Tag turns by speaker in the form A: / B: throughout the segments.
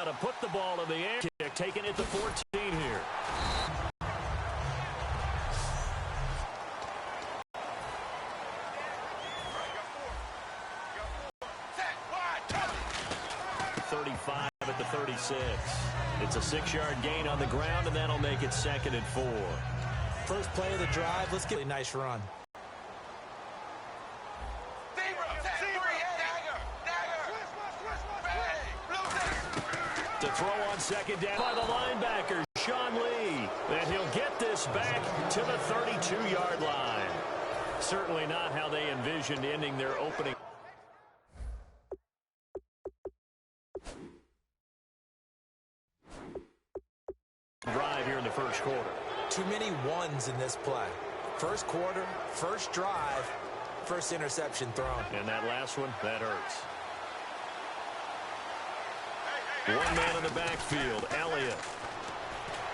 A: now to put the ball in the air. Kick taking it to 14 here. At the 36. It's a 6-yard gain on the ground, and that'll make it 2nd and 4.
B: First play of the drive. Let's get a nice run.
A: To throw on 2nd down by the linebacker, Sean Lee. And he'll get this back to the 32-yard line. Certainly not how they envisioned ending their opening. Drive here in the first quarter.
B: Too many ones in this play. First quarter, first drive, first interception thrown.
A: And that last one, that hurts. One man in the backfield, Elliott.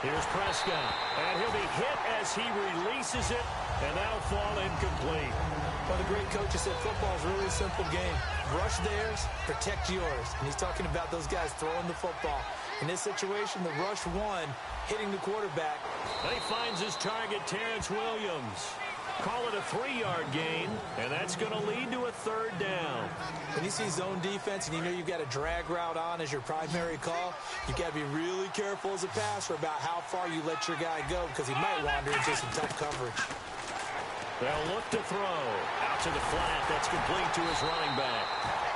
A: Here's Prescott, and he'll be hit as he releases it, and that'll fall incomplete.
B: Well, the great coach has said football is really a simple game. Rush theirs, protect yours. And he's talking about those guys throwing the football. In this situation, the rush one, hitting the quarterback.
A: And he finds his target, Terrence Williams. Call it a 3-yard gain, and that's going to lead to a 3rd down.
B: When you see zone defense and you know you've got a drag route on as your primary call, you've got to be really careful as a passer about how far you let your guy go because he might wander into some tough coverage.
A: They'll look to throw. Out to the flat. That's complete to his running back.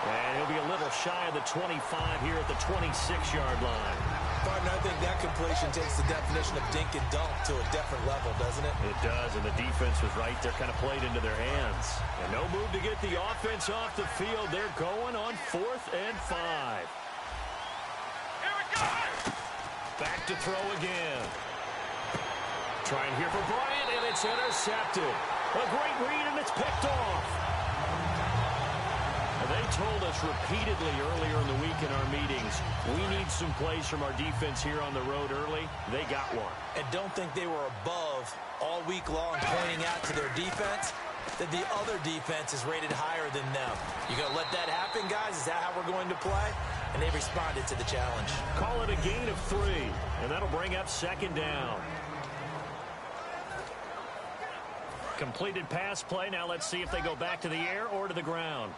A: And he'll be a little shy of the 25 here at the 26-yard line.
B: Partner, I think that completion takes the definition of dink and dunk to a different level, doesn't it?
A: It does, and the defense was right there, kind of played into their hands. And no move to get the offense off the field. They're going on 4th and 5.
C: Here we go!
A: Back to throw again. Trying here for Bryant, and it's intercepted. A great read, and it's picked off. They told us repeatedly earlier in the week in our meetings, we need some plays from our defense here on the road early. They got one.
B: And don't think they were above all week long pointing out to their defense that the other defense is rated higher than them. You going to let that happen, guys? Is that how we're going to play? And they responded to the challenge.
A: Call it a gain of 3, and that'll bring up 2nd down. Completed pass play. Now let's see if they go back to the air or to the ground.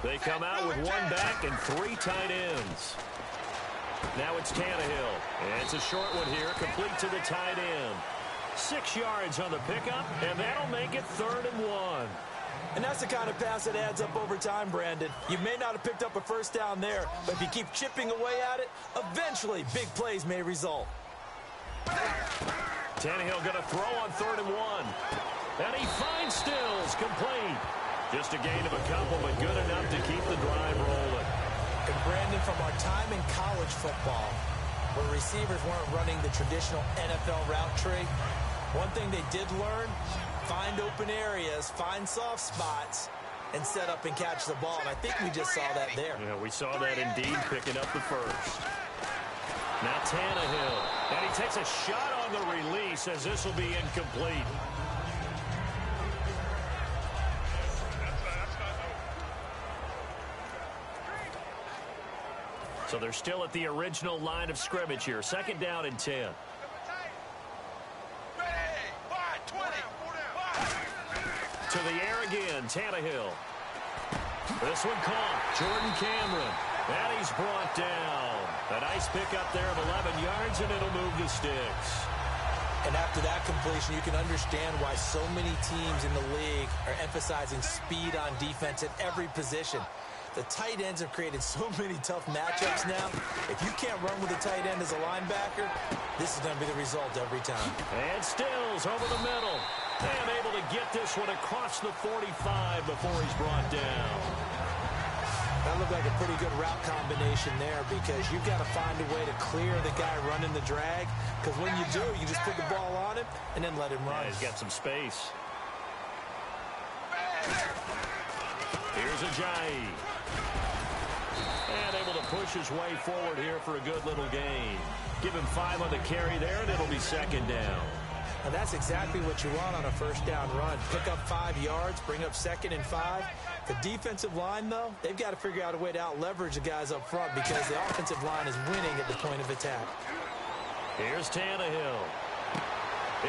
A: They come out with 1 back and 3 tight ends. Now it's Tannehill. And it's a short one here, complete to the tight end. 6 yards on the pickup, and that'll make it 3rd and 1.
B: And that's the kind of pass that adds up over time, Brandon. You may not have picked up a first down there, but if you keep chipping away at it, eventually big plays may result.
A: Tannehill going to throw on 3rd and 1. And he finds Stills, complete. Just a gain of a couple, but good enough to keep the drive rolling.
B: And Brandon, from our time in college football, where receivers weren't running the traditional NFL route tree, one thing they did learn, find open areas, find soft spots, and set up and catch the ball. And I think we just saw that there.
A: Yeah, we saw that indeed, picking up the first. Now Tannehill, and he takes a shot on the release as this will be incomplete. So they're still at the original line of scrimmage here. 2nd down and 10. To the air again, Tannehill. This one caught. Jordan Cameron. And he's brought down. A nice pickup there of 11 yards, and it'll move the sticks.
B: And after that completion, you can understand why so many teams in the league are emphasizing speed on defense at every position. The tight ends have created so many tough matchups now. If you can't run with a tight end as a linebacker, this is going to be the result every time.
A: And Stills over the middle. And able to get this one across the 45 before he's brought down.
B: That looked like a pretty good route combination there because you've got to find a way to clear the guy running the drag. Because when you do, you just put the ball on him and then let him run.
A: Yeah, he's got some space. Here's Ajayi. And able to push his way forward here for a good little gain. Give him 5 on the carry there, and it'll be 2nd down.
B: And that's exactly what you want on a first down run. Pick up 5 yards, bring up 2nd and 5. The defensive line, though, they've got to figure out a way to out-leverage the guys up front because the offensive line is winning at the point of attack.
A: Here's Tannehill.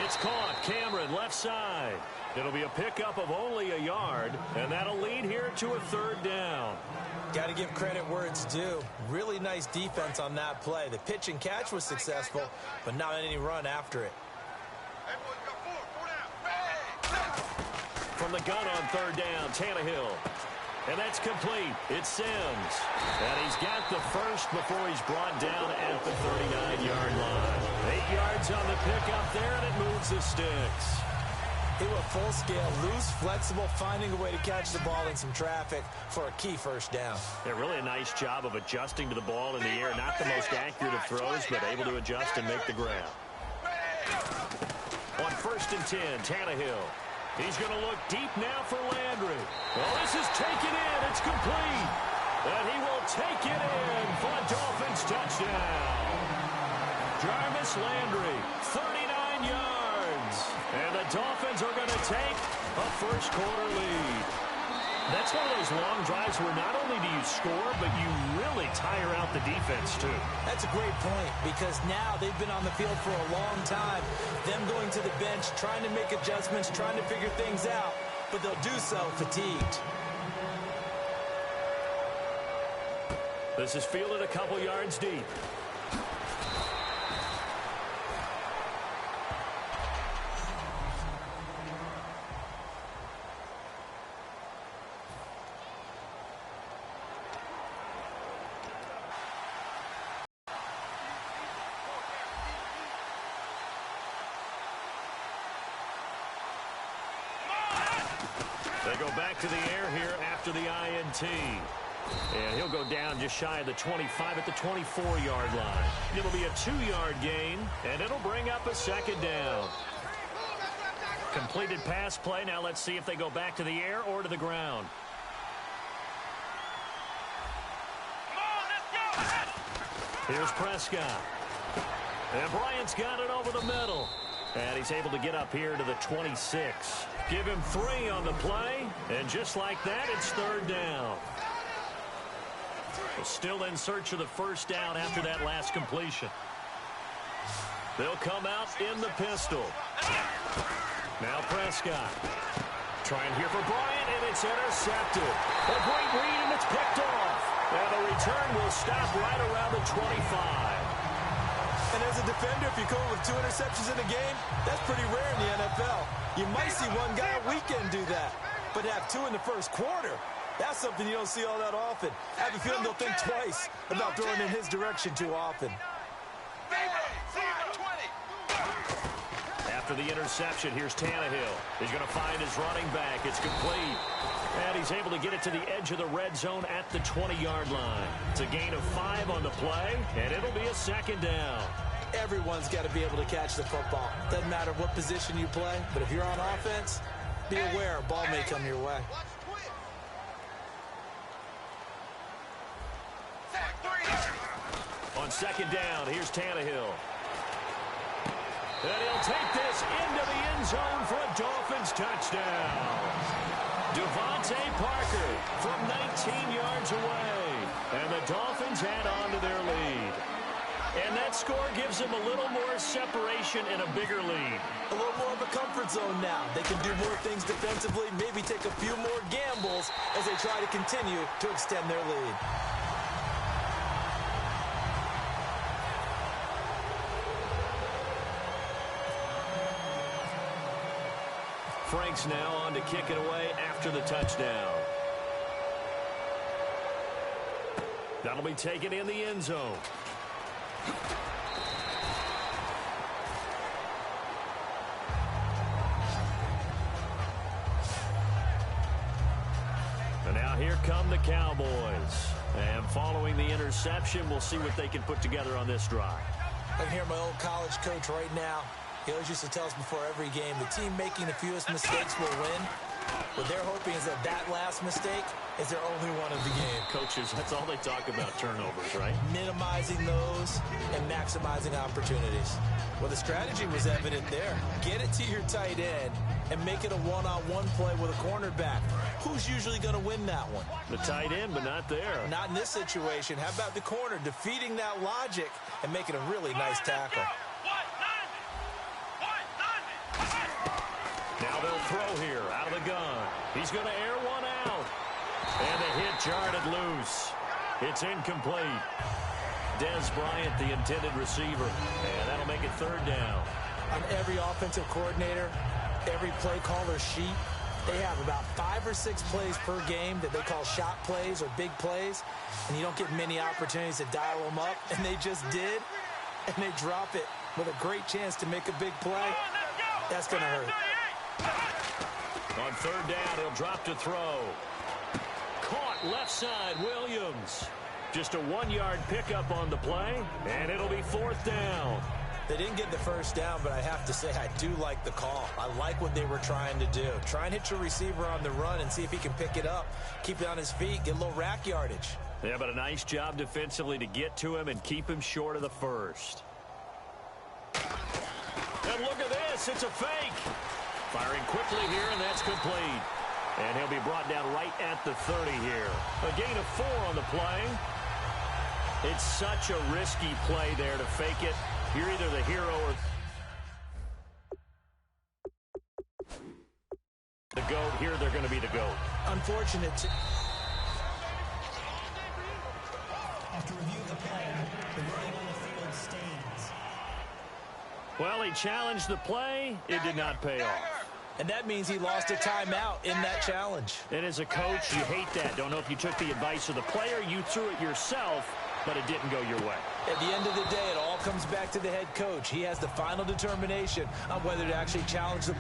A: It's caught. Cameron, left side. It'll be a pickup of only a yard, and that'll lead here to a 3rd down.
B: Got to give credit where it's due. Really nice defense on that play. The pitch and catch was successful, but not any run after it.
A: From the gun on 3rd down, Tannehill. And that's complete. It's Sims. And he's got the first before he's brought down at the 39-yard line. 8 yards on the pickup there, and it moves the sticks.
B: They were full scale, loose, flexible, finding a way to catch the ball in some traffic for a key first down.
A: Yeah, really a nice job of adjusting to the ball in the air. Not the most accurate of throws, but able to adjust and make the grab. On 1st and 10, Tannehill. He's going to look deep now for Landry. Well, this is taken in. It's complete. And he will take it in for a Dolphins touchdown. Jarvis Landry, 39 yards. And the Dolphins are going to take a first-quarter lead. That's one of those long drives where not only do you score, but you really tire out the defense, too.
B: That's a great point because now they've been on the field for a long time. Them going to the bench, trying to make adjustments, trying to figure things out, but they'll do so fatigued.
A: This is fielded a couple yards deep. They go back to the air here after the INT. And he'll go down just shy of the 25 at the 24-yard line. It'll be a 2-yard gain, and it'll bring up a 2nd down. Completed pass play. Now let's see if they go back to the air or to the ground. Here's Prescott. And Bryant's got it over the middle. And he's able to get up here to the 26. Give him 3 on the play. And just like that, it's 3rd down. Still in search of the first down after that last completion. They'll come out in the pistol. Now Prescott. Trying here for Bryant, and it's intercepted. A great read, and it's picked off. And the return will stop right around the 25.
B: And as a defender, if you come with 2 interceptions in a game, that's pretty rare in the NFL. You might see one guy a weekend do that, but have 2 in the first quarter, that's something you don't see all that often. I have a feeling they'll think twice about throwing in his direction too often.
A: After the interception, here's Tannehill. He's going to find his running back. It's complete. And he's able to get it to the edge of the red zone at the 20-yard line. It's a gain of 5 on the play, and it'll be a 2nd down.
B: Everyone's got to be able to catch the football. Doesn't matter what position you play, but if you're on offense, be aware a ball may come your way.
A: On 2nd down, here's Tannehill. And he'll take this into the end zone for a Dolphins touchdown. Devontae Parker from 19 yards away. And the Dolphins add on to their lead. And that score gives them a little more separation and a bigger lead.
B: A little more of a comfort zone now. They can do more things defensively, maybe take a few more gambles as they try to continue to extend their lead.
A: Frank's now on to kick it away after the touchdown. That'll be taken in the end zone. And now here come the Cowboys. And following the interception, we'll see what they can put together on this drive.
B: I can hear my old college coach right now. He always used to tell us before every game, the team making the fewest mistakes will win. What they're hoping is that last mistake is their only one of the game.
A: Coaches, that's all they talk about, turnovers, right?
B: Minimizing those and maximizing opportunities. Well, the strategy was evident there. Get it to your tight end and make it a one-on-one play with a cornerback. Who's usually going to win that one?
A: The tight end, but not there.
B: Not in this situation. How about the corner defeating that logic and making a really nice tackle?
A: Now they'll throw here out of the gun. He's going to air one out. And the hit jarred it loose. It's incomplete. Des Bryant, the intended receiver. And that'll make it third down.
B: On every offensive coordinator, every play caller sheet, they have about 5 or 6 plays per game that they call shot plays or big plays. And you don't get many opportunities to dial them up. And they just did. And they drop it with a great chance to make a big play. That's going to hurt.
A: On third down, he'll drop to throw. Caught left side, Williams. Just a 1-yard pickup on the play, and it'll be fourth down.
B: They didn't get the first down, but I have to say I do like the call. I like what they were trying to do. Try and hit your receiver on the run and see if he can pick it up, keep it on his feet, get a little rack yardage.
A: Yeah, but a nice job defensively to get to him and keep him short of the first. And look at this, it's a fake. Firing quickly here, and that's complete. And he'll be brought down right at the 30 here. A gain of 4 on the play. It's such a risky play there to fake it. You're either the hero or the GOAT. Here they're going to be the GOAT.
B: Unfortunate.
C: After review of the play, the ruling on the field stands.
A: Well, he challenged the play. It did not pay off.
B: And that means he lost a timeout in that challenge.
A: And as a coach, you hate that. Don't know if you took the advice of the player, you threw it yourself, but it didn't go your way.
B: At the end of the day, it all comes back to the head coach. He has the final determination on whether to actually challenge the...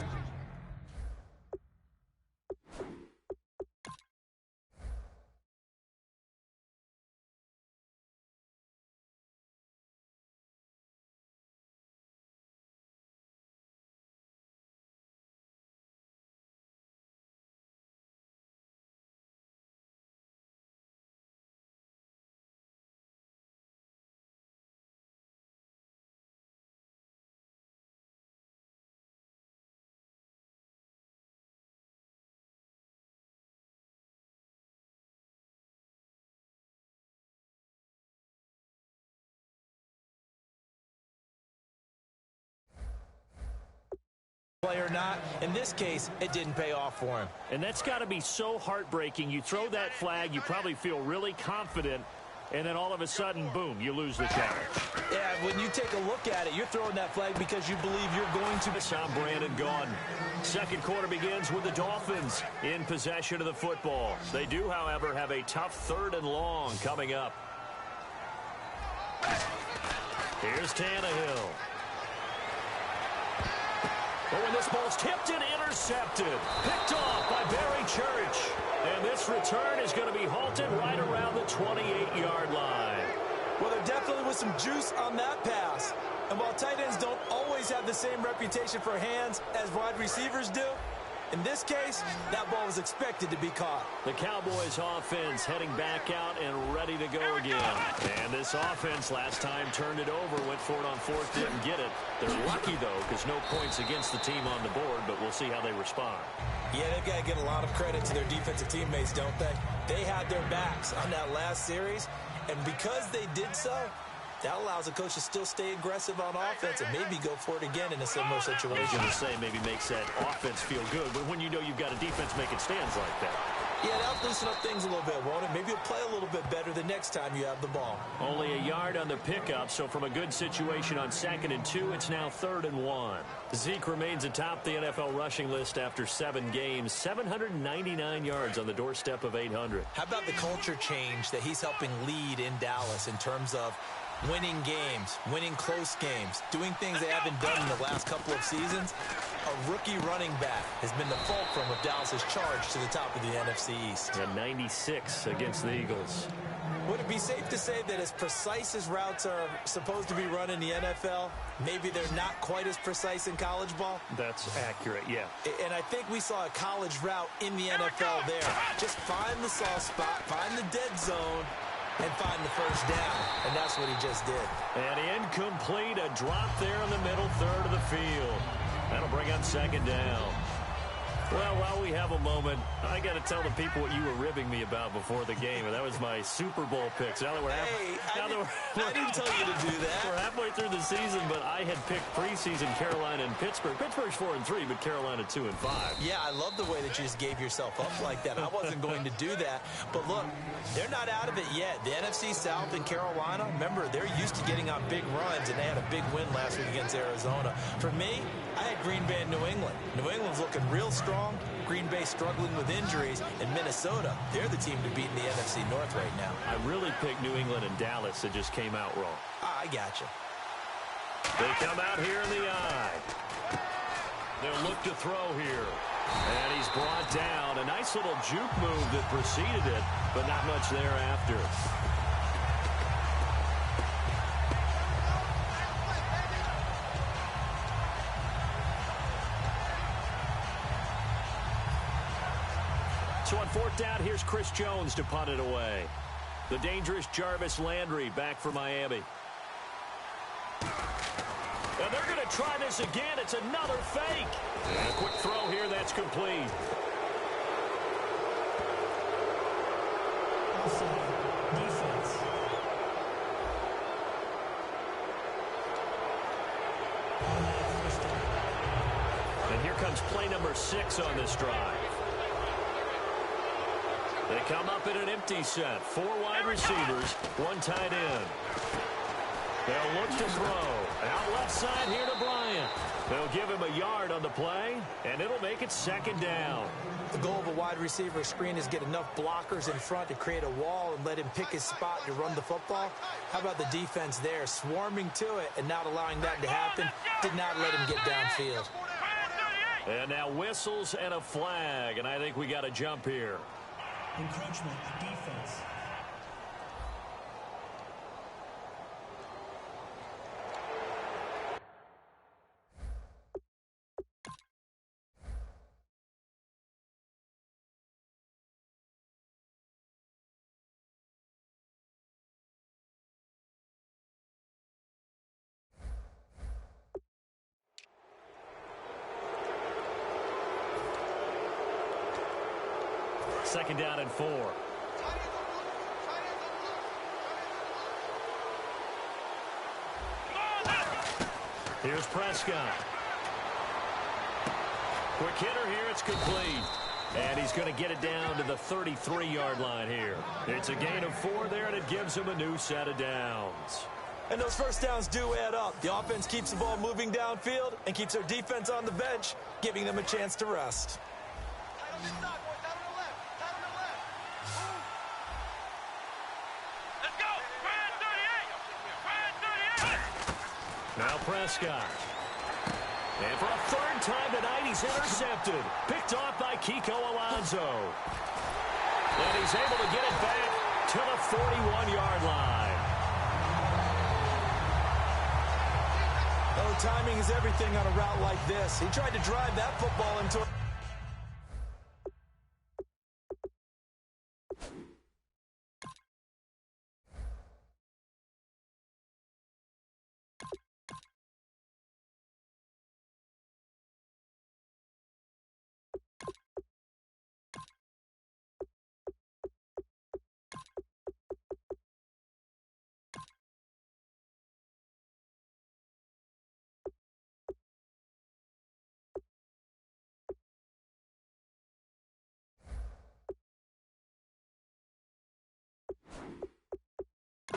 B: play or not. In this case, it didn't pay off for him.
A: And that's got to be so heartbreaking. You throw that flag, you probably feel really confident, and then all of a sudden, boom, you lose the challenge.
B: Yeah, when you take a look at it, you're throwing that flag because you believe you're going to...
A: Tom Brandon gone. Second quarter begins with the Dolphins in possession of the football. They do, however, have a tough third and long coming up. Here's Tannehill. Oh, and this ball's tipped and intercepted. Picked off by Barry Church. And this return is going to be halted right around the 28-yard line.
B: Well, there definitely was some juice on that pass. And while tight ends don't always have the same reputation for hands as wide receivers do, in this case, that ball was expected to be caught.
A: The Cowboys offense heading back out and ready to go again. And this offense last time turned it over, went for it on fourth, didn't get it. They're lucky, though, because no points against the team on the board, but we'll see how they respond.
B: Yeah, they've got to get a lot of credit to their defensive teammates, don't they? They had their backs on that last series, and because they did so, that allows a coach to still stay aggressive on offense and maybe go for it again in a similar situation.
A: I was going to say maybe makes that offense feel good, but when you know you've got a defense making stands like that.
B: Yeah, that'll loosen up things a little bit, won't it? Maybe you'll play a little bit better the next time you have the ball.
A: Only a yard on the pickup, so from a good situation on 2nd and 2, it's now 3rd and 1. Zeke remains atop the NFL rushing list after 7 games, 799 yards on the doorstep of 800.
B: How about the culture change that he's helping lead in Dallas in terms of winning games, winning close games, doing things they haven't done in the last couple of seasons? A rookie running back has been the fulcrum of Dallas's charge to the top of the NFC East.
A: And 96 against the Eagles.
B: Would it be safe to say that as precise as routes are supposed to be run in the NFL, maybe they're not quite as precise in college ball?
A: That's accurate, yeah.
B: And I think we saw a college route in the NFL there. Just find the soft spot, find the dead zone, and find the first down. And that's what he just did.
A: And incomplete, a drop there in the middle third of the field. That'll bring up second down. Well, while we have a moment, I got to tell the people what you were ribbing me about before the game, and that was my Super Bowl picks. Now that we're
B: I didn't tell you to do that.
A: We're halfway through the season, but I had picked preseason Carolina and Pittsburgh. Pittsburgh's 4-3, but Carolina 2-5.
B: Yeah, I love the way that you just gave yourself up like that. I wasn't going to do that. But look, they're not out of it yet. The NFC South and Carolina, remember, they're used to getting on big runs, and they had a big win last week against Arizona. For me, I had Green Bay and New England. New England's looking real strong. Green Bay struggling with injuries. And Minnesota, they're the team to beat in the NFC North right now.
A: I really picked New England and Dallas. That just came out wrong.
B: I gotcha.
A: They come out here in the eye. They'll look to throw here. And he's brought down. A nice little juke move that preceded it, but not much thereafter. So on fourth down, here's Chris Jones to punt it away. The dangerous Jarvis Landry back for Miami. And they're going to try this again. It's another fake. And a quick throw here. That's complete.
C: Defense.
A: And here comes play number 6 on this drive. They come up in an empty set. 4 wide receivers, 1 tight end. They'll look to throw. Out left side here to Bryant. They'll give him a yard on the play, and it'll make it second down.
B: The goal of a wide receiver screen is get enough blockers in front to create a wall and let him pick his spot to run the football. How about the defense there, swarming to it and not allowing that to happen? Did not let him get downfield.
A: And now whistles and a flag, and I think we got a jump here.
C: Encroachment, defense.
A: Second down and 4. Here's Prescott. Quick hitter here. It's complete. And he's going to get it down to the 33-yard line here. It's a gain of 4 there, and it gives him a new set of downs.
B: And those first downs do add up. The offense keeps the ball moving downfield and keeps their defense on the bench, giving them a chance to rest.
A: Now Prescott. And for a third time tonight, he's intercepted. Picked off by Kiko Alonso. And he's able to get it back to the 41-yard line.
B: Oh, timing is everything on a route like this. He tried to drive that football into a...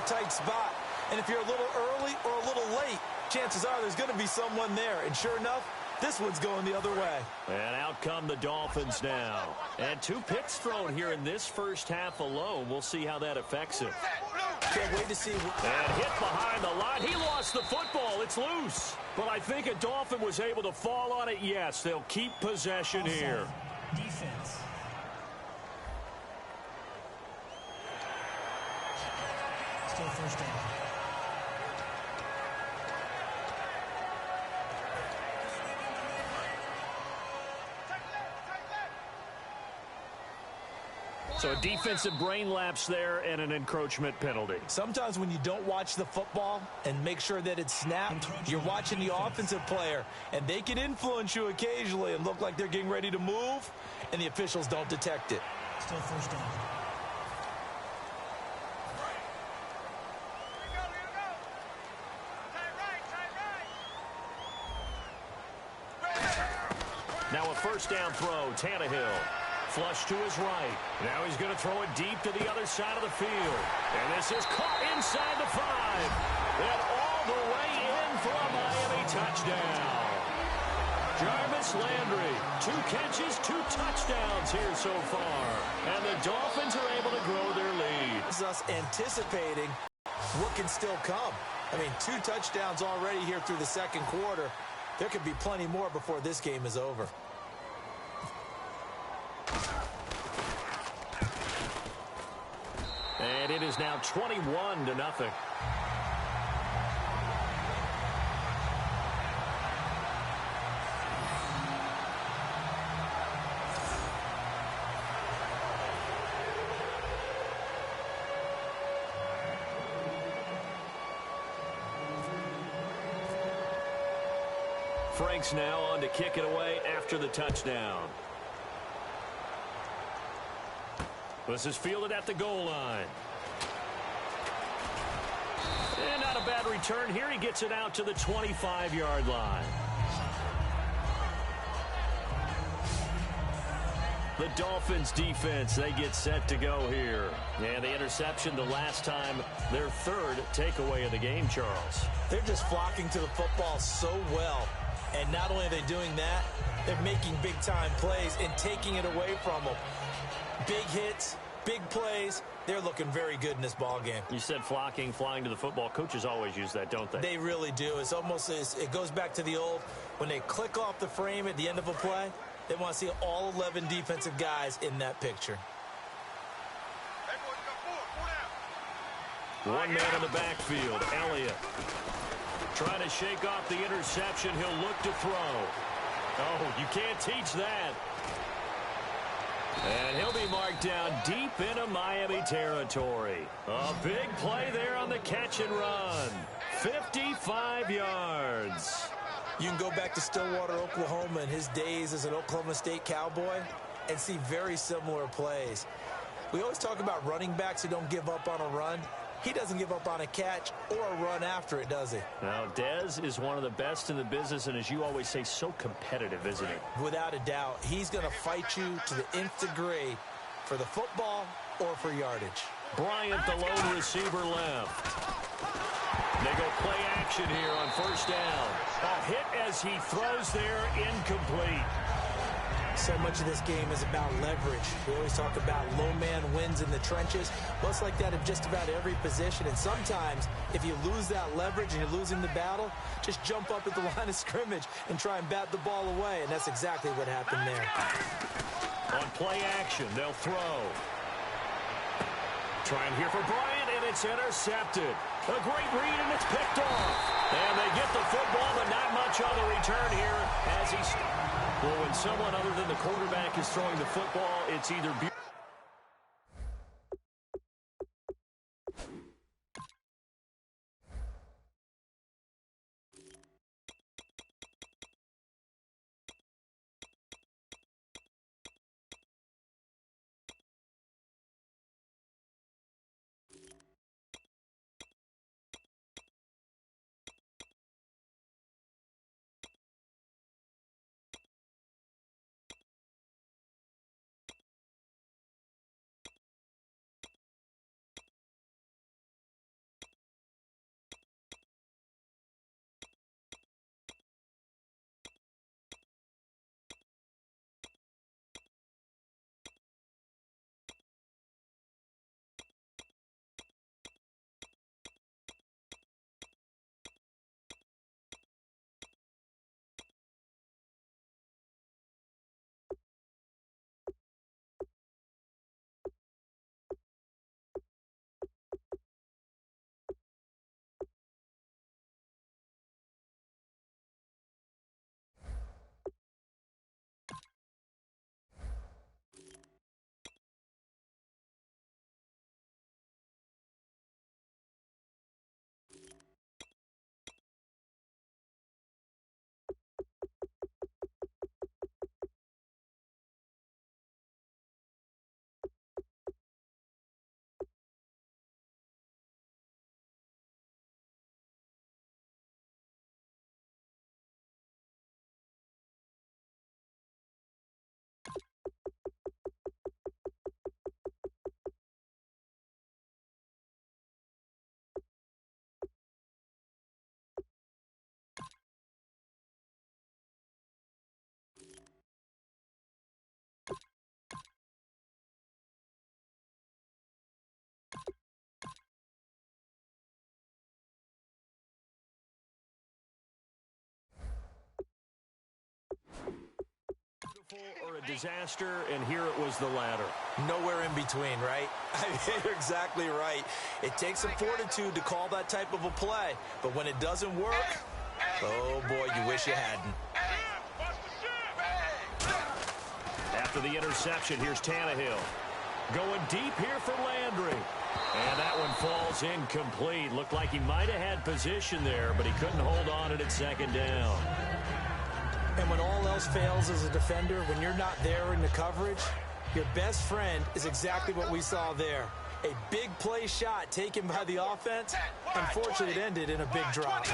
B: tight spot. And if you're a little early or a little late, chances are there's going to be someone there. And sure enough, this one's going the other way.
A: And out come the Dolphins now. And 2 picks thrown here in this first half alone. We'll see how that affects him.
B: Can't wait to see.
A: And hit behind the line. He lost the football. It's loose. But I think a Dolphin was able to fall on it. Yes, they'll keep possession here.
C: Defense.
A: So a defensive brain lapse there and an encroachment penalty.
B: Sometimes when you don't watch the football and make sure that it's snapped, you're watching the offensive player, and they can influence you occasionally and look like they're getting ready to move, and the officials don't detect it.
C: Still first down.
A: Now a first down throw, Tannehill. Flush to his right. Now he's going to throw it deep to the other side of the field. And this is caught inside the 5. And all the way in for a Miami touchdown. Jarvis Landry, 2 catches, 2 touchdowns here so far. And the Dolphins are able to grow their lead.
B: This is us anticipating what can still come. I mean, 2 touchdowns already here through the second quarter. There could be plenty more before this game is over.
A: And it is now 21-0. Frank's now on to kick it away after the touchdown. This is fielded at the goal line. And not a bad return here. He gets it out to the 25-yard line. The Dolphins defense, they get set to go here. And the interception the last time, their 3rd takeaway of the game, Charles.
B: They're just flocking to the football so well. And not only are they doing that, they're making big-time plays and taking it away from them. Big hits, big plays. They're looking very good in this ball game.
A: You said flocking, flying to the football. Coaches always use that, don't they?
B: They really do. It's almost it goes back to the old, when they click off the frame at the end of a play, they want to see all 11 defensive guys in that picture.
A: One man in the backfield, Elliott. Trying to shake off the interception. He'll look to throw. Oh, you can't teach that. And he'll be marked down deep into Miami territory. A big play there on the catch and run. 55 yards.
B: You can go back to Stillwater, Oklahoma, in his days as an Oklahoma State Cowboy and see very similar plays. We always talk about running backs who don't give up on a run. He doesn't give up on a catch or a run after it, does he?
A: Now, Dez is one of the best in the business, and as you always say, so competitive, isn't he?
B: Without a doubt. He's going to fight you to the nth degree for the football or for yardage.
A: Bryant, the lone receiver, left. They go play action here on first down. A hit as he throws there, incomplete.
B: So much of this game is about leverage. We always talk about low man wins in the trenches. Well, it's like that in just about every position. And sometimes, if you lose that leverage and you're losing the battle, just jump up at the line of scrimmage and try and bat the ball away. And that's exactly what happened there.
A: On play action, they'll throw. Trying here for Bryant, and it's intercepted. A great read, and it's picked off. And they get the football, but not much on the return here as he's... Well, when someone other than the quarterback is throwing the football, it's either... Or a disaster, and here it was the latter.
B: Nowhere in between, right? I mean, you're exactly right. It takes some fortitude to call that type of a play, but when it doesn't work, oh boy, you wish you hadn't.
A: After the interception, here's Tannehill. Going deep here for Landry. And that one falls incomplete. Looked like he might have had position there, but he couldn't hold on at second down.
B: And when all else fails as a defender, when you're not there in the coverage, your best friend is exactly what we saw there. A big play shot taken by the offense. Unfortunately, it ended in a big drop.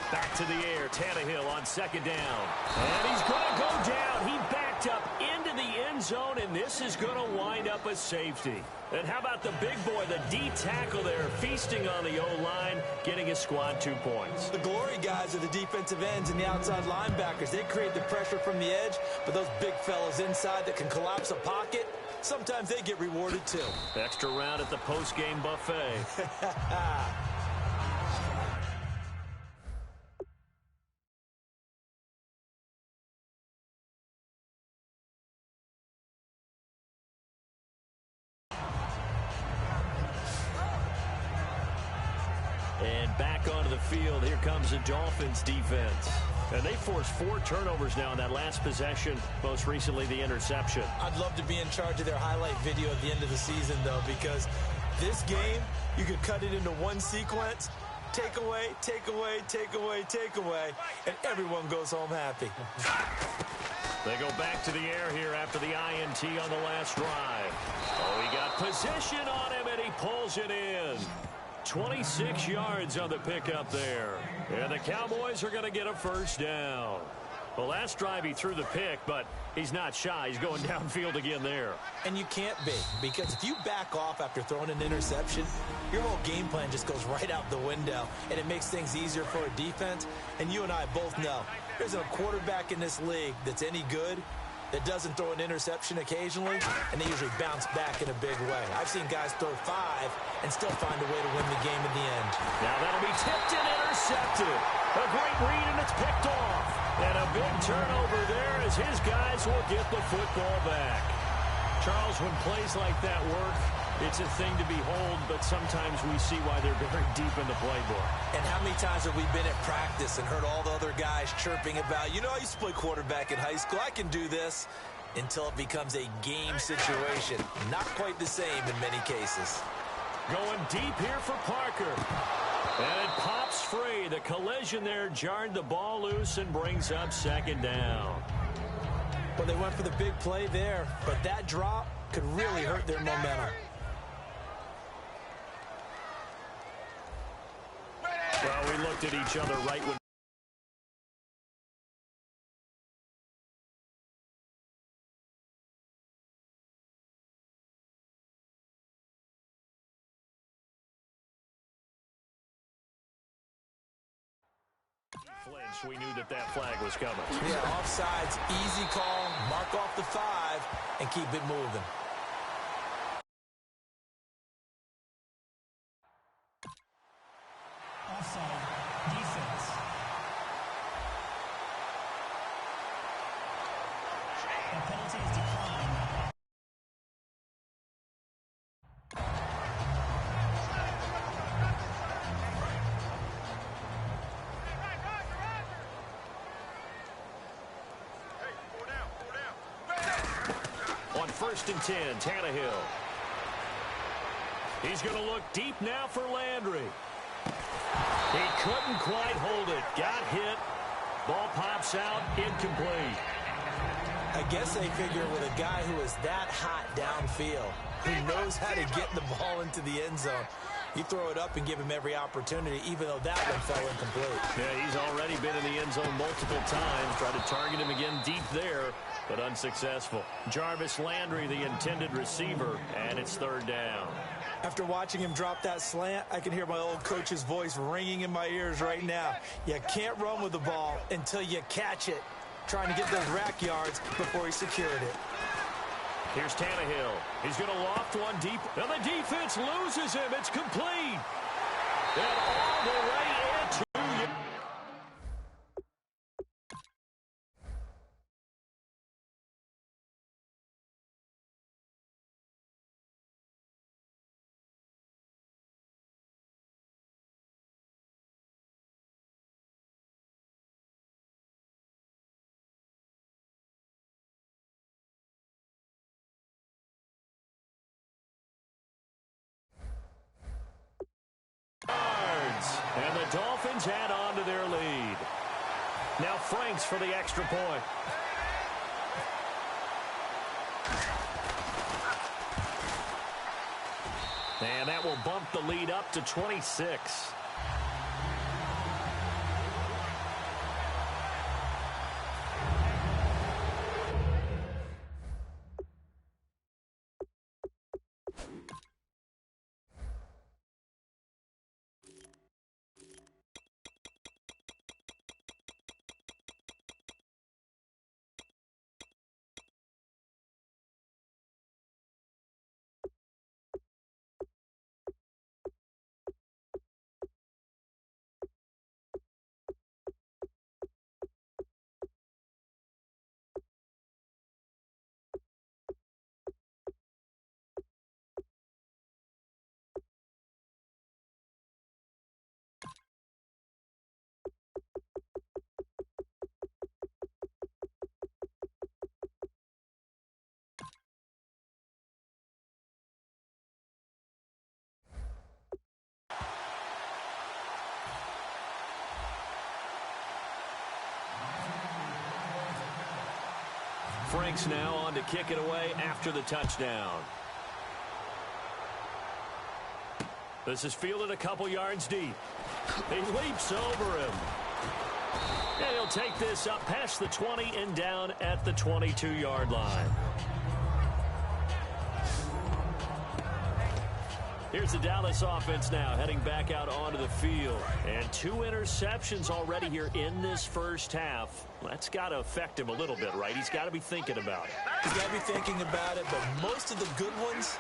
A: Back to the air, Tannehill on second down. And he's going to go down. He backed up into the end zone, and this is going to wind up a safety. And how about the big boy, the D tackle there, feasting on the O-line, getting his squad 2 points.
B: The glory guys are the defensive ends and the outside linebackers. They create the pressure from the edge, but those big fellas inside that can collapse a pocket, sometimes they get rewarded too.
A: Extra round at the post-game buffet. And back onto the field, here comes the Dolphins defense. And they forced 4 turnovers now in that last possession, most recently the interception.
B: I'd love to be in charge of their highlight video at the end of the season, though, because this game, you could cut it into one sequence, take away, take away, take away, take away, and everyone goes home happy.
A: They go back to the air here after the INT on the last drive. Oh, he got position on him, and he pulls it in. 26 yards on the pickup there. And the Cowboys are going to get a first down. The last drive he threw the pick, but he's not shy. He's going downfield again there.
B: And you can't be, because if you back off after throwing an interception, your whole game plan just goes right out the window, and it makes things easier for a defense. And you and I both know there's a quarterback in this league that's any good that doesn't throw an interception occasionally, and they usually bounce back in a big way. I've seen guys throw 5 and still find a way to win the game in the end.
A: Now that'll be tipped and intercepted. A great read, and it's picked off. And a big turnover there as his guys will get the football back. Charles, when plays like that work, it's a thing to behold, but sometimes we see why they're very deep in the playbook.
B: And how many times have we been at practice and heard all the other guys chirping about, you know, I used to play quarterback in high school, I can do this, until it becomes a game situation. Not quite the same in many cases.
A: Going deep here for Parker. And it pops free. The collision there jarred the ball loose and brings up second down.
B: Well, they went for the big play there, but that drop could really hurt their momentum.
A: Well, we looked at each other right when flinched. We knew that flag was coming.
B: Yeah, offsides, easy call, mark off the 5, and keep it moving.
C: Offside, defense. The penalty is declined.
A: On 1st and 10, Tannehill. He's going to look deep now for Landry. He couldn't quite hold it. Got hit. Ball pops out. Incomplete.
B: I guess they figure with a guy who is that hot downfield, who knows how to get the ball into the end zone, you throw it up and give him every opportunity, even though that one fell incomplete.
A: Yeah, he's already been in the end zone multiple times. Tried to target him again deep there, but unsuccessful. Jarvis Landry, the intended receiver, and it's 3rd down.
B: After watching him drop that slant, I can hear my old coach's voice ringing in my ears right now. You can't run with the ball until you catch it. Trying to get those rack yards before he secured it.
A: Here's Tannehill. He's going to loft one deep, and the defense loses him. It's complete. And all the way into Lions add on to their lead. Now Franks for the extra point. And that will bump the lead up to 26. Franks now on to kick it away after the touchdown. This is fielded a couple yards deep. He leaps over him. And he'll take this up past the 20 and down at the 22-yard line. Here's the Dallas offense now heading back out onto the field. And 2 interceptions already here in this first half. That's got to affect him a little bit, right? He's got to be thinking about it.
B: He's got to be thinking about it, but most of the good ones,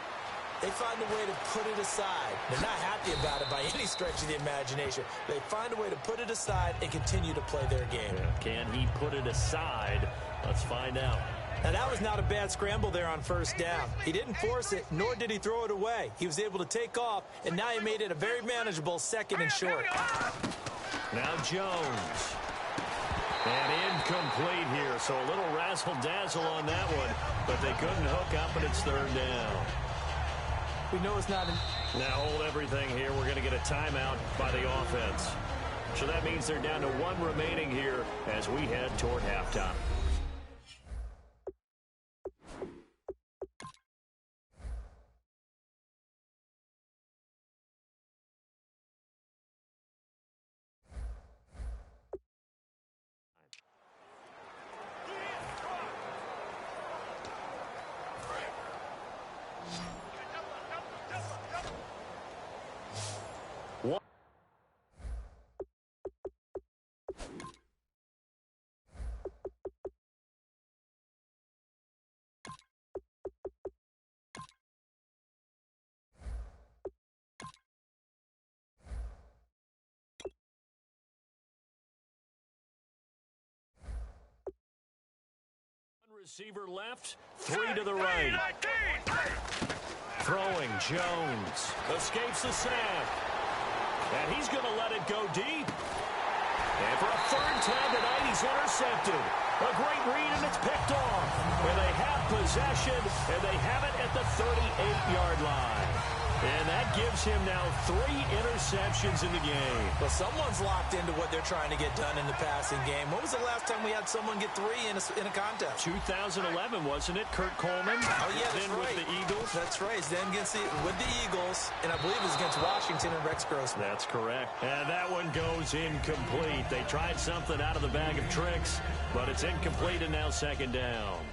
B: they find a way to put it aside. They're not happy about it by any stretch of the imagination. They find a way to put it aside and continue to play their game.
A: Yeah. Can he put it aside? Let's find out.
B: Now, that was not a bad scramble there on first down. He didn't force it, nor did he throw it away. He was able to take off, and now he made it a very manageable 2nd and short.
A: Now Jones. And incomplete here, so a little razzle-dazzle on that one, but they couldn't hook up, and it's 3rd down.
B: We know it's not.
A: Now hold everything here. We're going to get a timeout by the offense. So that means they're down to 1 remaining here as we head toward halftime. Receiver left, 3 to the right. Throwing, Jones escapes the sack. And he's going to let it go deep. And for a 3rd time tonight, he's intercepted. A great read, and it's picked off. And they have possession, and they have it at the 38-yard line. And that gives him now 3 interceptions in the game.
B: Well, someone's locked into what they're trying to get done in the passing game. When was the last time we had someone get 3 in a contest?
A: 2011, wasn't it? Kurt Coleman.
B: Oh, yeah, that's
A: then
B: right.
A: With the Eagles.
B: That's right. Then with the Eagles, and I believe it was against Washington and Rex Grossman.
A: That's correct. And that one goes incomplete. They tried something out of the bag of tricks, but it's incomplete, and now 2nd down.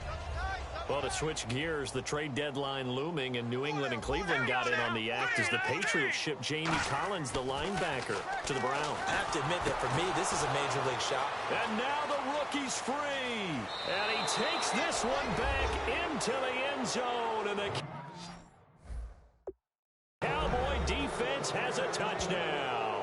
A: Well, to switch gears, the trade deadline looming, and New England and Cleveland got in on the act as the Patriots shipped Jamie Collins, the linebacker, to the Browns.
B: I have to admit that for me, this is a major league shot.
A: And now the rookie's free. And he takes this one back into the end zone. And the Cowboy defense has a touchdown.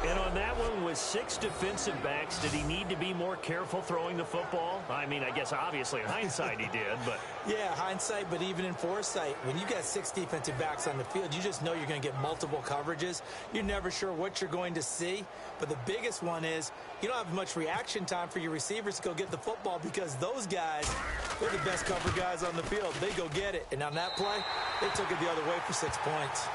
A: And on that one, with 6 defensive backs, did he need to be more careful throwing the football? I mean, I guess obviously in hindsight he did, but...
B: Yeah, hindsight, but even in foresight, when you got 6 defensive backs on the field, you just know you're going to get multiple coverages. You're never sure what you're going to see. But the biggest one is you don't have much reaction time for your receivers to go get the football because those guys, they're the best cover guys on the field. They go get it. And on that play, they took it the other way for 6 points.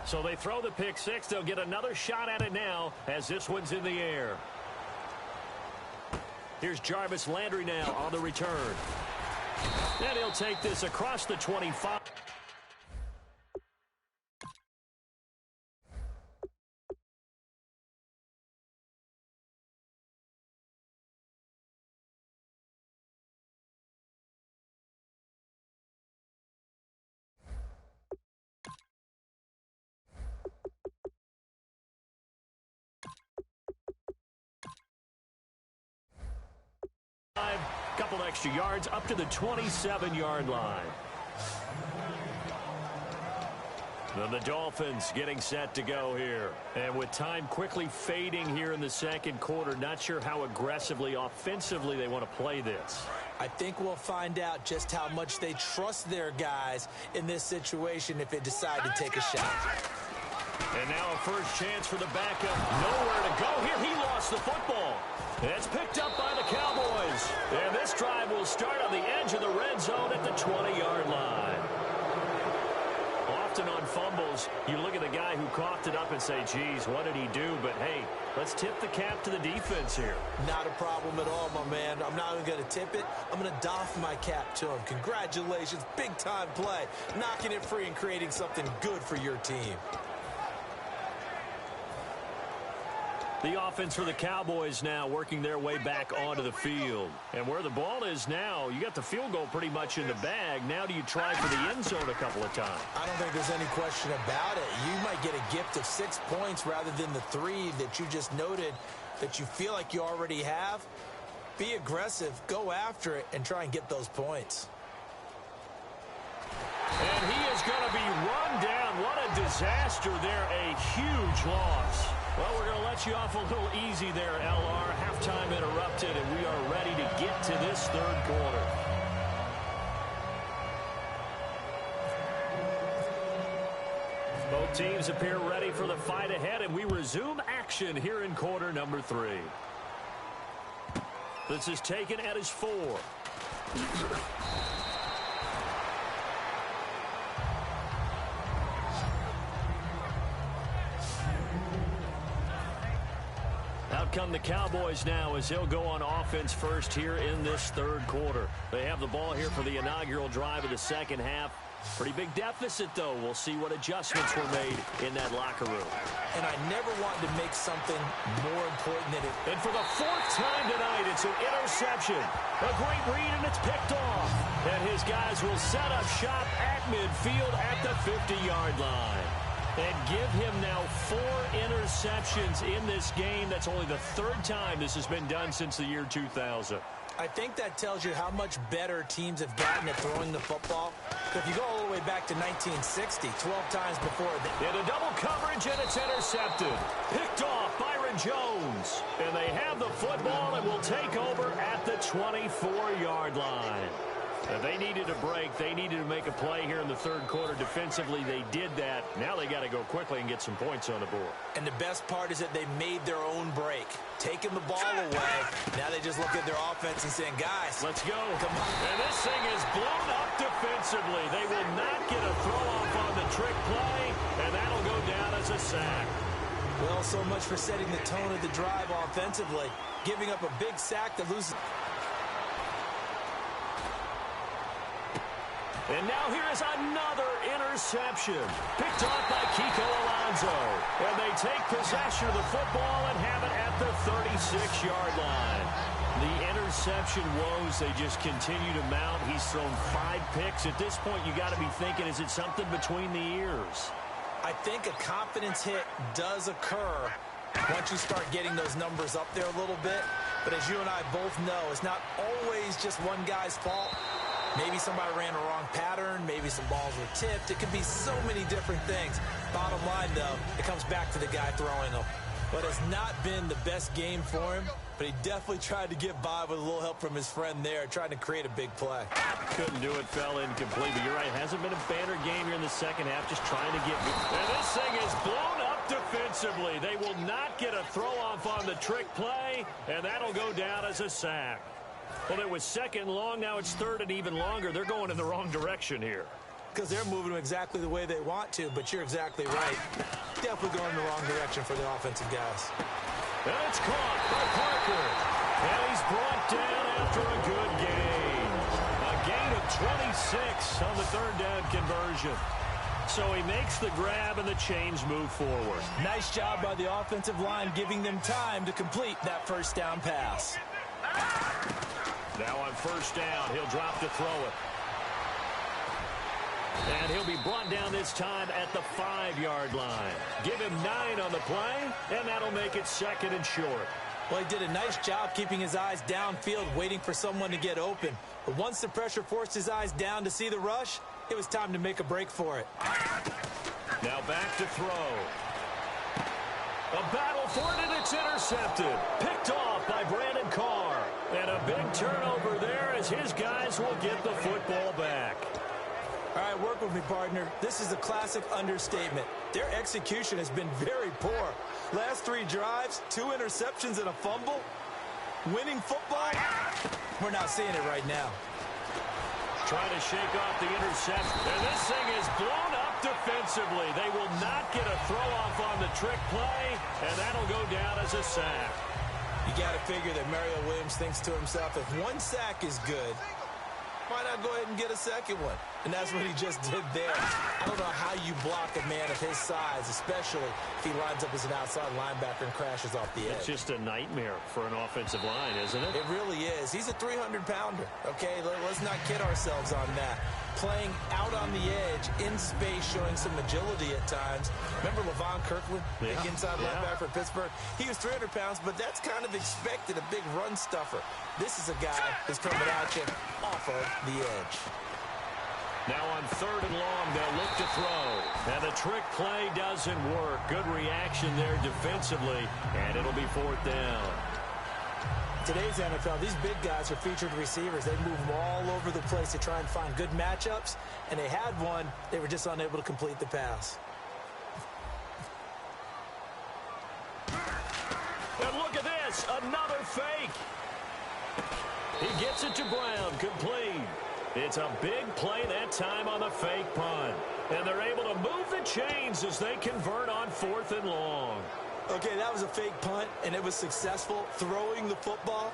A: So they throw the pick six. They'll get another shot at it now as this one's in the air. Here's Jarvis Landry now on the return. And he'll take this across the 25. Couple extra yards up to the 27-yard line. Then the Dolphins getting set to go here. And with time quickly fading here in the second quarter, not sure how aggressively, offensively they want to play this.
B: I think we'll find out just how much they trust their guys in this situation if they decide to take a shot.
A: And now a first chance for the backup. Nowhere to go here. He lost the football. It's picked up by the Cowboys. And this drive will start on the edge of the red zone at the 20-yard line. Often on fumbles, you look at the guy who coughed it up and say, geez, what did he do? But, hey, let's tip the cap to the defense here.
B: Not a problem at all, my man. I'm not even going to tip it. I'm going to doff my cap to him. Congratulations. Big-time play. Knocking it free and creating something good for your team.
A: The offense for the Cowboys now working their way back onto the field. And where the ball is now, you got the field goal pretty much in the bag. Now do you try for the end zone a couple of times?
B: I don't think there's any question about it. You might get a gift of 6 points rather than the 3 that you just noted that you feel like you already have. Be aggressive, go after it, and try and get those points.
A: And he is going to be run down. What a disaster there. A huge loss. Well, we're going to let you off a little easy there, LR. Halftime interrupted, and we are ready to get to this third quarter. Both teams appear ready for the fight ahead, and we resume action here in quarter number 3. This is taken at his 4. Out come the Cowboys now as they'll go on offense first here in this third quarter. They have the ball here for the inaugural drive of the second half. Pretty big deficit, though. We'll see what adjustments were made in that locker room.
B: And I never wanted to make something more important than it.
A: And for the 4th time tonight, it's an interception. A great read, and it's picked off. And his guys will set up shop at midfield at the 50-yard line. And give him now 4 interceptions in this game. That's only the 3rd time this has been done since the year 2000.
B: I think that tells you how much better teams have gotten at throwing the football. If you go all the way back to 1960, 12 times before.
A: In a double coverage, and it's intercepted. Picked off Byron Jones. And they have the football and will take over at the 24-yard line. And they needed a break. They needed to make a play here in the third quarter. Defensively, they did that. Now they got to go quickly and get some points on the board.
B: And the best part is that they made their own break. Taking the ball away. Now they just look at their offense and saying, guys,
A: let's go.
B: Come on.
A: And this thing is blown up defensively. They will not get a throw-off on the trick play, and that'll go down as a sack.
B: Well, so much for setting the tone of the drive offensively. Giving up a big sack that loses.
A: And now here is another interception. Picked off by Kiko Alonso. And they take possession of the football and have it at the 36-yard line. The interception woes, they just continue to mount. He's thrown 5 picks. At this point, you got to be thinking, is it something between the ears?
B: I think a confidence hit does occur once you start getting those numbers up there a little bit. But as you and I both know, it's not always just one guy's fault. Maybe somebody ran a wrong pattern. Maybe some balls were tipped. It could be so many different things. Bottom line, though, it comes back to the guy throwing them. But it's not been the best game for him. But he definitely tried to get by with a little help from his friend there, trying to create a big play.
A: Couldn't do it, fell incomplete. But you're right, it hasn't been a banner game here in the second half, just trying to get... And this thing is blown up defensively. They will not get a throw-off on the trick play, and that'll go down as a sack. Well, it was second long. Now it's third and even longer. They're going in the wrong direction here.
B: because they're moving exactly the way they want to, but you're exactly right. Definitely going in the wrong direction for the offensive guys.
A: And it's caught by Parker. And he's brought down after a good gain. A gain of 26 on the third down conversion. So he makes the grab and the chains move forward.
B: Nice job by the offensive line giving them time to complete that first down pass.
A: Now on first down, he'll drop to throw it. And he'll be brought down this time at the 5-yard line. Give him 9 on the play, and that'll make it second and short.
B: Well, he did a nice job keeping his eyes downfield, waiting for someone to get open. But once the pressure forced his eyes down to see the rush, it was time to make a break for it.
A: Now back to throw. A battle for it, and it's intercepted. Picked off by Brandon Carr. And a big turnover there as his guys will get the football back.
B: All right, work with me, partner. This is a classic understatement. Their execution has been very poor. Last 3 drives, 2 interceptions and a fumble. Winning football? We're not seeing it right now.
A: Trying to shake off the interception. And this thing is blown up defensively. They will not get a throw-off on the trick play, and that'll go down as a sack.
B: You got to figure that Mario Williams thinks to himself, if 1 sack is good, why not go ahead and get a second one? And that's what he just did there. I don't know how you block a man of his size, especially if he lines up as an outside linebacker and crashes off the edge.
A: It's just a nightmare for an offensive line, isn't it?
B: It really is. He's a 300-pounder, okay? Let's not kid ourselves on that. Playing out on the edge, in space, showing some agility at times. Remember LaVon Kirkland, big inside linebacker for Pittsburgh? He was 300 pounds, but that's kind of expected, a big run stuffer. This is a guy who's coming at you off of the edge.
A: Now on 3rd and long, they'll look to throw. And the trick play doesn't work. Good reaction there defensively, and it'll be 4th down.
B: Today's NFL, these big guys are featured receivers. They move all over the place to try and find good matchups, and they had one. They were just unable to complete the pass.
A: And look at this, another fake. He gets it to Brown, complete. It's a big play that time on the fake punt. And they're able to move the chains as they convert on 4th and long.
B: Okay, that was a fake punt, and it was successful throwing the football.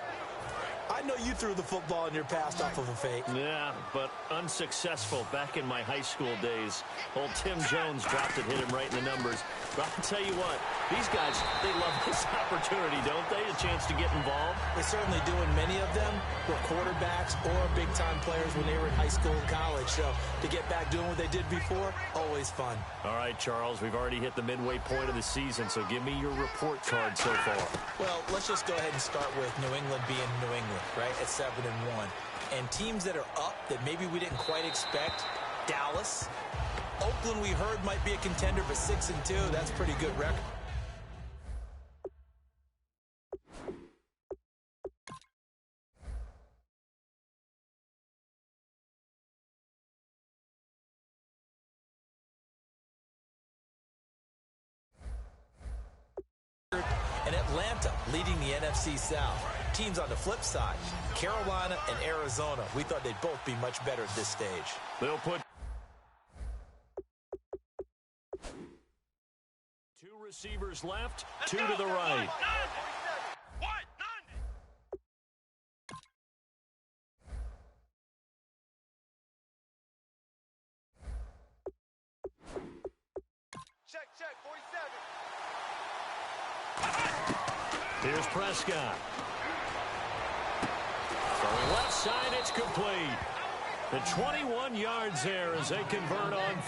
B: I know you threw the football in your past off of a fake.
A: Yeah, but unsuccessful back in my high school days. Old Tim Jones dropped it, hit him right in the numbers. But I'll tell you what, these guys, they love this opportunity, don't they? A chance to get involved.
B: They certainly do, and many of them were quarterbacks or big-time players when they were in high school and college. So to get back doing what they did before, always fun.
A: All right, Charles, we've already hit the midway point of the season, so give me your report card so far.
B: Well, let's just go ahead and start with New England being New England, right, at 7-1. And teams that are up that maybe we didn't quite expect, Dallas. Oakland, we heard, might be a contender, but 6-2, that's a pretty good record. And Atlanta leading the NFC South. Teams on the flip side, Carolina and Arizona, we thought they'd both be much better at this stage.
A: They'll put 2 receivers left, 2 to the right.
D: Check, 47.
A: Here's Prescott. From left side, it's complete. The 21 yards there as they convert on.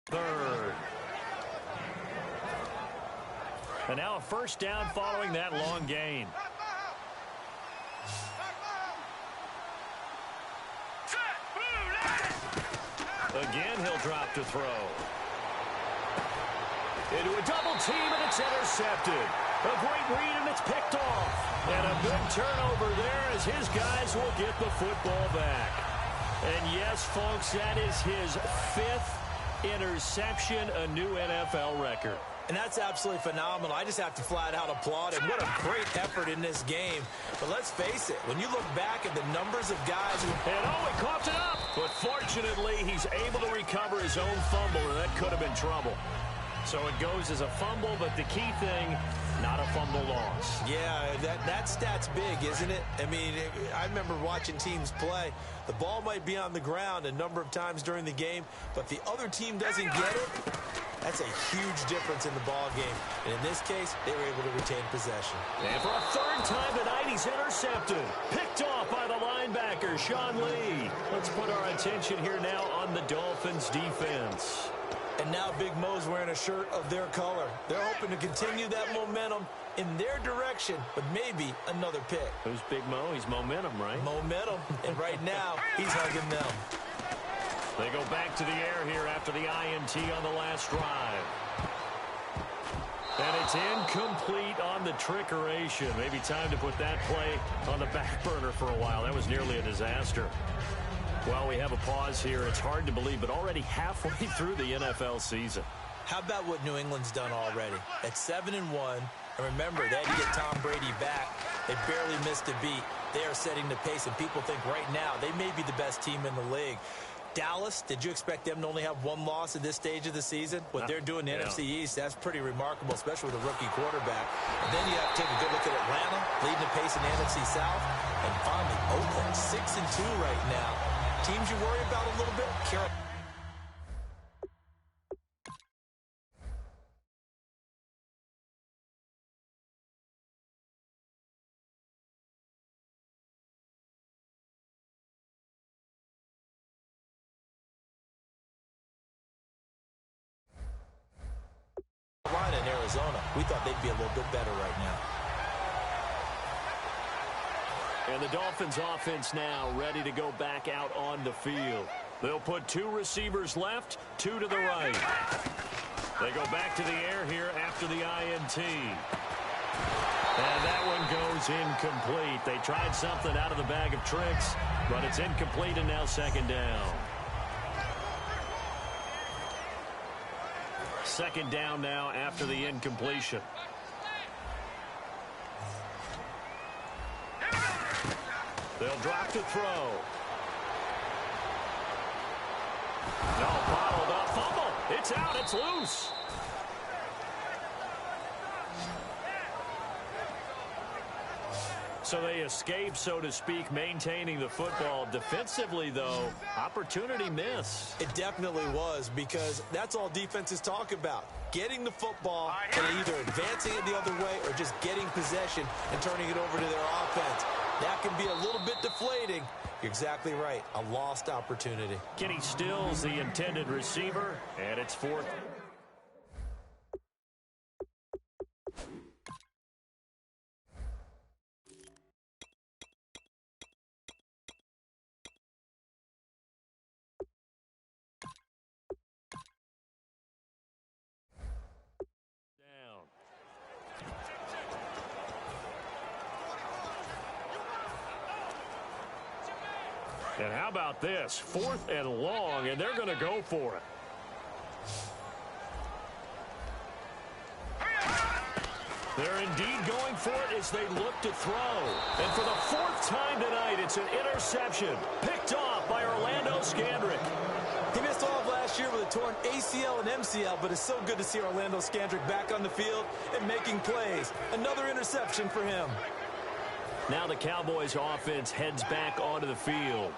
A: Third. And now a first down following that long gain. Again, he'll drop to throw. Into a double team, and it's intercepted. A great read, and it's picked off. And a big turnover there as his guys will get the football back. And yes, folks, that is his 5th interception, a new NFL record.
B: And that's absolutely phenomenal. I just have to flat out applaud him. What a great effort in this game. But let's face it, when you look back at the numbers of guys who...
A: And he coughed it up. But fortunately, he's able to recover his own fumble, and that could have been trouble. So it goes as a fumble, but the key thing, not a fumble loss.
B: Yeah, that stat's big, isn't it? I mean, I remember watching teams play. The ball might be on the ground a number of times during the game, but the other team doesn't get it. That's a huge difference in the ball game. And in this case, they were able to retain possession.
A: And for a third time tonight, he's intercepted. Picked off by the linebacker, Sean Lee. Let's put our attention here now on the Dolphins' defense.
B: And now Big Mo's wearing a shirt of their color. They're hoping to continue that momentum in their direction, but maybe another pick.
A: Who's Big Mo? He's momentum, right?
B: Momentum. And right now, he's hugging them.
A: They go back to the air here after the INT on the last drive. And it's incomplete on the trickeration. Maybe time to put that play on the back burner for a while. That was nearly a disaster. Well, we have a pause here. It's hard to believe, but already halfway through the NFL season.
B: How about what New England's done already? At 7-1, and remember, they had to get Tom Brady back. They barely missed a beat. They are setting the pace, and people think right now they may be the best team in the league. Dallas, did you expect them to only have one loss at this stage of the season? What they're doing in the NFC East, that's pretty remarkable, especially with a rookie quarterback. And then you have to take a good look at Atlanta, leading the pace in the NFC South. And finally, Oakland, 6-2 right now. Teams you worry about a little bit? Carolina. And Arizona, we thought they'd be a little bit better right now.
A: And the Dolphins offense now ready to go back out on the field. They'll put two receivers left, two to the right. They go back to the air here after the INT. And that one goes incomplete. They tried something out of the bag of tricks, but it's incomplete and now second down. Second down now after the incompletion. They'll drop to throw. No, bottled up fumble. It's out. It's loose. So they escape, so to speak, maintaining the football. Defensively, though, opportunity miss.
B: It definitely was, because that's all defenses talk about. Getting the football and either advancing it the other way or just getting possession and turning it over to their offense. That can be a little bit deflating. You're exactly right. A lost opportunity.
A: Kenny Stills, the intended receiver, and it's fourth. And how about this? 4th and long, and they're going to go for it. They're indeed going for it as they look to throw. And for the 4th time tonight, it's an interception. Picked off by Orlando Scandrick.
B: He missed all of last year with a torn ACL and MCL, but it's so good to see Orlando Scandrick back on the field and making plays. Another interception for him.
A: Now the Cowboys offense heads back onto the field.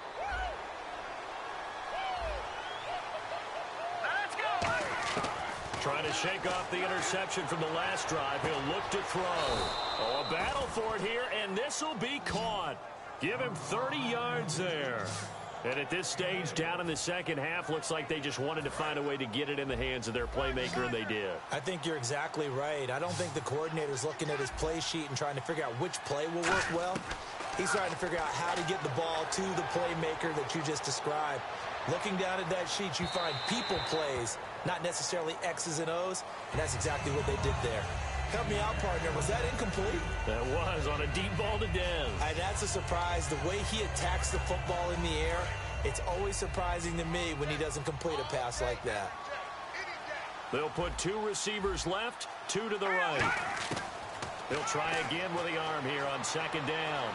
A: Trying to shake off the interception from the last drive. He'll look to throw. Oh, a battle for it here, and this will be caught. Give him 30 yards there. And at this stage, down in the second half, looks like they just wanted to find a way to get it in the hands of their playmaker, and they did.
B: I think you're exactly right. I don't think the coordinator's looking at his play sheet and trying to figure out which play will work well. He's trying to figure out how to get the ball to the playmaker that you just described. Looking down at that sheet, you find people plays, not necessarily X's and O's, and that's exactly what they did there. Help me out, partner. Was that incomplete?
A: That was on a deep ball to Dez.
B: And that's a surprise. The way he attacks the football in the air, It's always surprising to me when he doesn't complete a pass like that.
A: They'll put 2 receivers left, 2 to the right. He'll try again with the arm here on second down.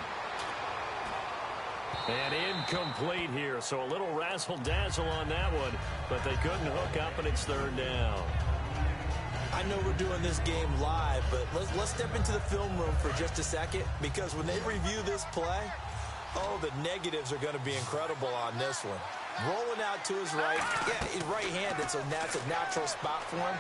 A: And incomplete here, so a little razzle-dazzle on that one, but they couldn't hook up, and it's third down.
B: I know we're doing this game live, but let's step into the film room for just a second, because when they review this play, oh, the negatives are going to be incredible on this one. Rolling out to his right. Yeah, he's right-handed, so that's a natural spot for him.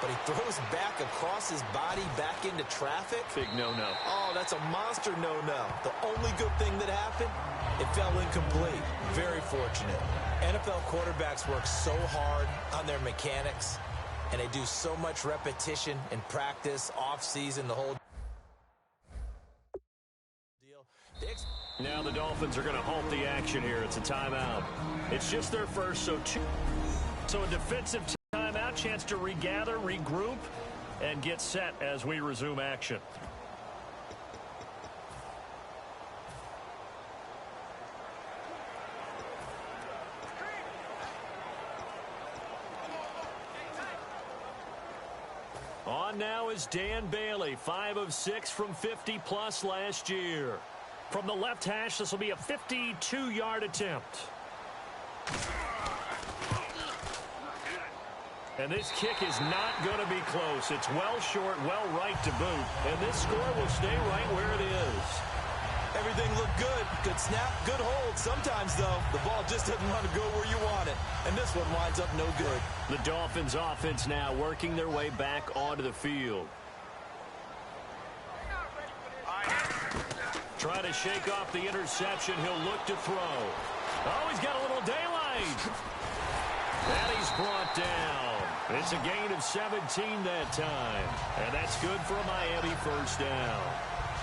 B: But he throws back across his body back into traffic.
A: Big no-no.
B: Oh, that's a monster no-no. The only good thing that happened, it fell incomplete. Very fortunate. NFL quarterbacks work so hard on their mechanics, and they do so much repetition and practice, off-season, the whole deal.
A: Now the Dolphins are going to halt the action here. It's a timeout. It's just their first, so a defensive timeout, chance to regather, regroup, and get set as we resume action. On now is Dan Bailey, 5 of 6 from 50-plus last year. From the left hash, this will be a 52-yard attempt. And this kick is not going to be close. It's well short, well right to boot. And this score will stay right where it is.
B: Everything looked good. Good snap, good hold. Sometimes, though, the ball just doesn't want to go where you want it. And this one winds up no good.
A: The Dolphins offense now working their way back onto the field. Trying to shake off the interception. He'll look to throw. Oh, he's got a little daylight. And he's brought down. It's a gain of 17 that time. And that's good for a Miami first down.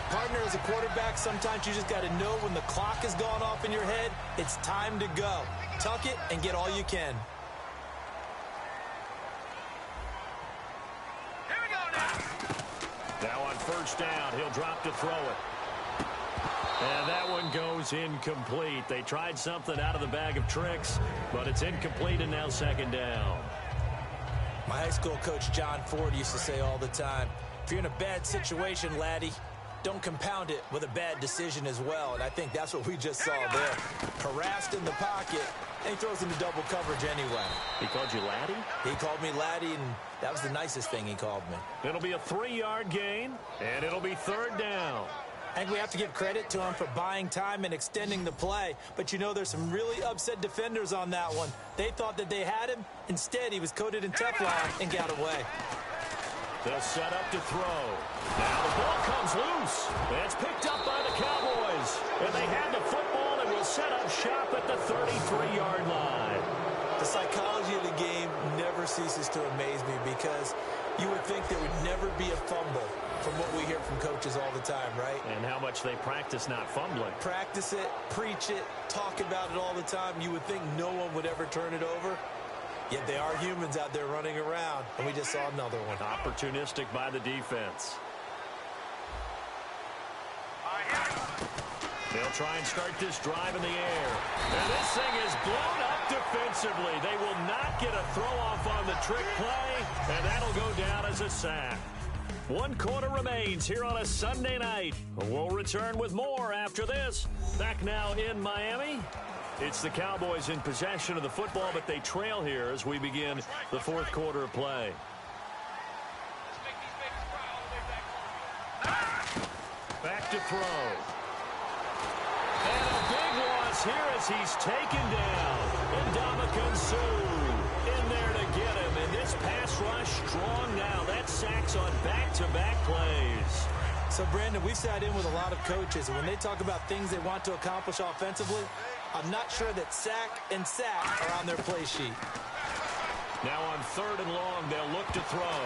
B: Partner, as a quarterback, sometimes you just got to know when the clock has gone off in your head, it's time to go. Tuck it and get all you can.
C: Here we go now.
A: Now on first down, he'll drop to throw it. And that one goes incomplete. They tried something out of the bag of tricks, but it's incomplete and now second down.
B: My high school coach, John Ford, used to say all the time, if you're in a bad situation, laddie, don't compound it with a bad decision as well. And I think that's what we just saw there. Harassed in the pocket, and he throws into double coverage anyway.
A: He called you laddie?
B: He called me laddie, and that was the nicest thing he called me.
A: It'll be a 3-yard gain, and it'll be third down.
B: I think we have to give credit to him for buying time and extending the play. But, you know, there's some really upset defenders on that one. They thought that they had him. Instead, he was coated in Teflon and got away.
A: They'll set up to throw. Now the ball comes loose. It's picked up by the Cowboys. And they had the football and will set up shop at the 33-yard line.
B: The psychology of the game never ceases to amaze me because you would think there would never be a fumble from what we hear from coaches all the time, right?
A: And how much they practice not fumbling.
B: Practice it, preach it, talk about it all the time. You would think no one would ever turn it over. Yet they are humans out there running around, and we just saw another one.
A: Opportunistic by the defense. They'll try and start this drive in the air. And this thing is blown up defensively. They will not get a throw-off on the trick play, and that'll go down as a sack. 1 quarter remains here on a Sunday night. We'll return with more after this. Back now in Miami. It's the Cowboys in possession of the football, but they trail here as we begin the 4th quarter of play. Back to throw. And a big loss here as he's taken down. Ndamukong Suh in there to get him. And this pass rush strong now. That sacks on back-to-back plays.
B: So, Brandon, we've sat in with a lot of coaches, and when they talk about things they want to accomplish offensively, I'm not sure that sack and sack are on their play sheet.
A: Now on 3rd and long, they'll look to throw.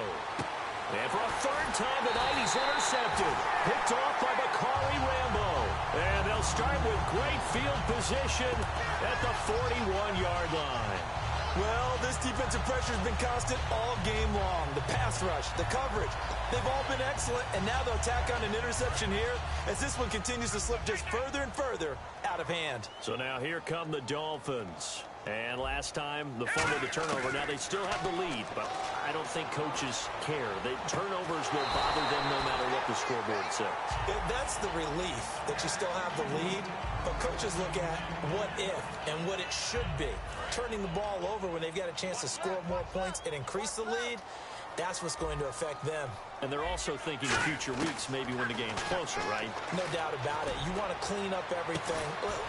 A: And for a 3rd time tonight, he's intercepted. Picked off by Bakari Rambo. And they'll start with great field position at the 41-yard line.
B: Well, this defensive pressure has been constant all game long. The pass rush, the coverage, they've all been excellent, and now they'll tack on an interception here as this one continues to slip just further and further out of hand.
A: So now here come the Dolphins. And last time, the fumble, the turnover. Now they still have the lead, but I don't think coaches care. The turnovers will bother them no matter what the scoreboard says.
B: That's the relief that you still have the lead, but coaches look at what if and what it should be. Turning the ball over when they've got a chance to score more points and increase the lead, that's what's going to affect them.
A: And they're also thinking of future weeks, maybe when the game's closer, right?
B: No doubt about it. You want to clean up everything.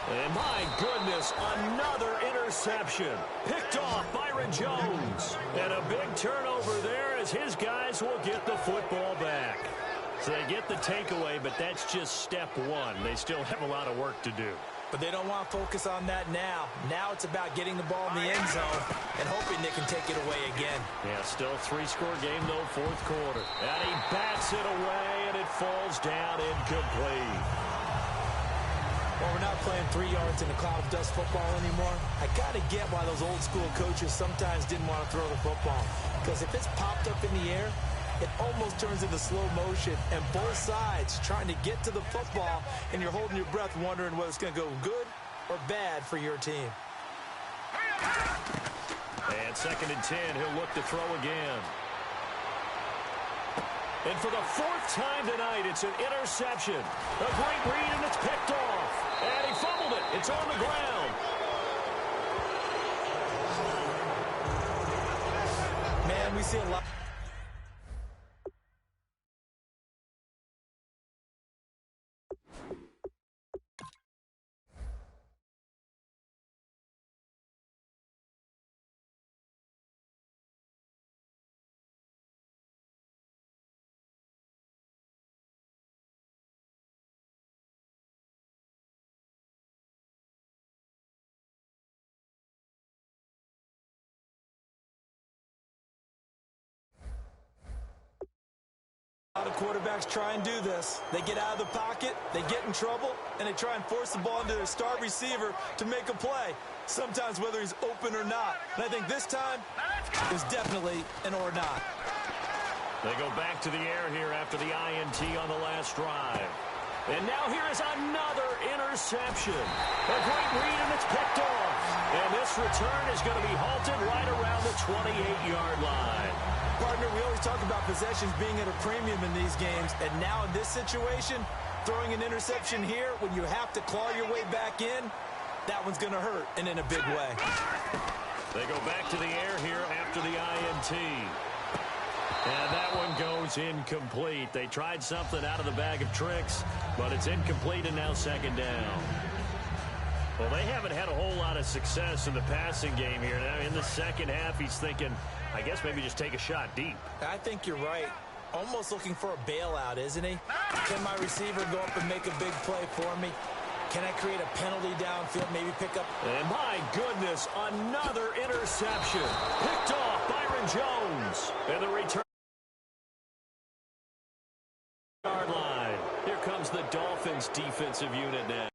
A: And my goodness, another interception. Picked off Byron Jones. And a big turnover there as his guys will get the football back. So they get the takeaway, but that's just step one. They still have a lot of work to do.
B: But they don't want to focus on that now. Now it's about getting the ball in the end zone and hoping they can take it away again.
A: Yeah, still three-score game, though, fourth quarter. And he bats it away, and it falls down incomplete.
B: Well, we're not playing 3 yards in a cloud of dust football anymore. I kind of get why those old-school coaches sometimes didn't want to throw the football. Because if it's popped up in the air, it almost turns into slow motion, and both sides trying to get to the football, and you're holding your breath wondering whether it's going to go good or bad for your team.
A: And 2nd and 10, he'll look to throw again. And for the 4th time tonight, it's an interception. A great read, and it's picked off. And he fumbled it. It's on the ground.
B: Man, we see a lot. A lot of quarterbacks try and do this. They get out of the pocket, they get in trouble, and they try and force the ball into their star receiver to make a play, sometimes whether he's open or not. And I think this time it was definitely an or not.
A: They go back to the air here after the INT on the last drive. And now here is another interception. A great read, and it's picked off. And this return is going to be halted right around the 28-yard line.
B: Partner, we always talk about possessions being at a premium in these games, and now in this situation, throwing an interception here when you have to claw your way back in, that one's going to hurt, and in a big way.
A: They go back to the air here after the INT. And that one goes incomplete. They tried something out of the bag of tricks, but it's incomplete, and now 2nd down. Well, they haven't had a whole lot of success in the passing game here. Now in the second half, he's thinking, I guess maybe just take a shot deep.
B: I think you're right. Almost looking for a bailout, isn't he? Can my receiver go up and make a big play for me? Can I create a penalty downfield, maybe pick up?
A: And my goodness, another interception. Picked off Byron Jones. And the return. Yard line. Here comes the Dolphins defensive unit now.